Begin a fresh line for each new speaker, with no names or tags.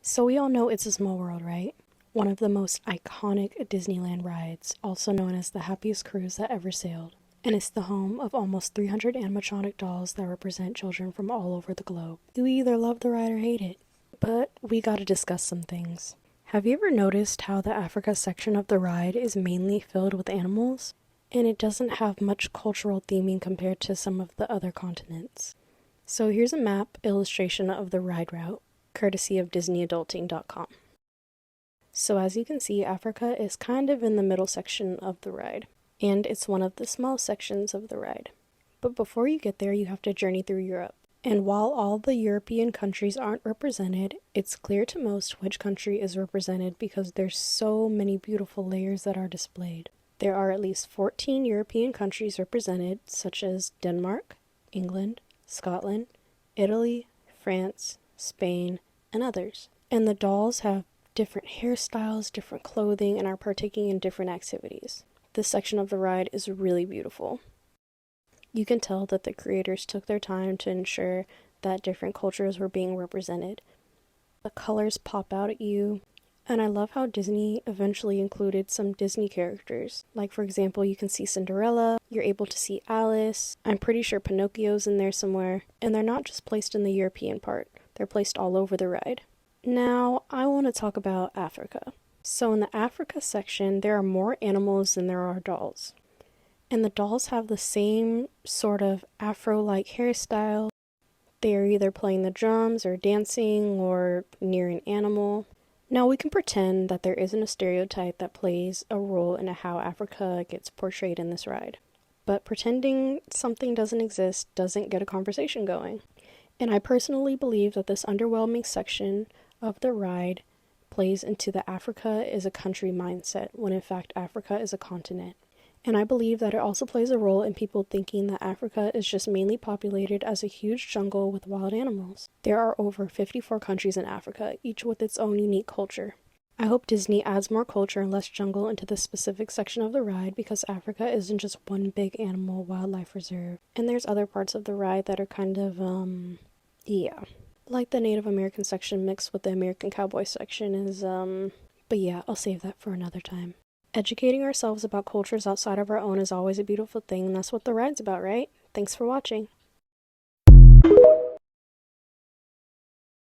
So we all know It's a Small World, right? One of the most iconic Disneyland rides, also known as the happiest cruise that ever sailed. And it's the home of almost 300 animatronic dolls that represent children from all over the globe. You either love the ride or hate it. But we gotta discuss some things. Have you ever noticed how the Africa section of the ride is mainly filled with animals? And it doesn't have much cultural theming compared to some of the other continents. So here's a map illustration of the ride route, courtesy of DisneyAdulting.com. So as you can see, Africa is kind of in the middle section of the ride, and it's one of the small sections of the ride. But before you get there, you have to journey through Europe. And while all the European countries aren't represented, it's clear to most which country is represented because there's so many beautiful layers that are displayed. There are at least 14 European countries represented, such as Denmark, England, Scotland, Italy, France, Spain, and others. And the dolls have different hairstyles, different clothing, and are partaking in different activities. This section of the ride is really beautiful. You can tell that the creators took their time to ensure that different cultures were being represented. The colors pop out at you, and I love how Disney eventually included some Disney characters. Like, for example, you can see Cinderella, you're able to see Alice, I'm pretty sure Pinocchio's in there somewhere, and they're not just placed in the European part, they're placed all over the ride. Now, I want to talk about Africa. So in the Africa section, there are more animals than there are dolls. And the dolls have the same sort of afro-like hairstyle. They are either playing the drums or dancing or near an animal. Now we can pretend that there isn't a stereotype that plays a role in how Africa gets portrayed in this ride. But pretending something doesn't exist doesn't get a conversation going. And I personally believe that this underwhelming section of the ride plays into the Africa is a country mindset, when in fact Africa is a continent. And I believe that it also plays a role in people thinking that Africa is just mainly populated as a huge jungle with wild animals. There are over 54 countries in Africa, each with its own unique culture. I hope Disney adds more culture and less jungle into this specific section of the ride because Africa isn't just one big animal wildlife reserve. And there's other parts of the ride that are kind of, like the Native American section mixed with the American cowboy section is, but yeah, I'll save that for another time. Educating ourselves about cultures outside of our own is always a beautiful thing, and that's what the ride's about, right? Thanks for watching.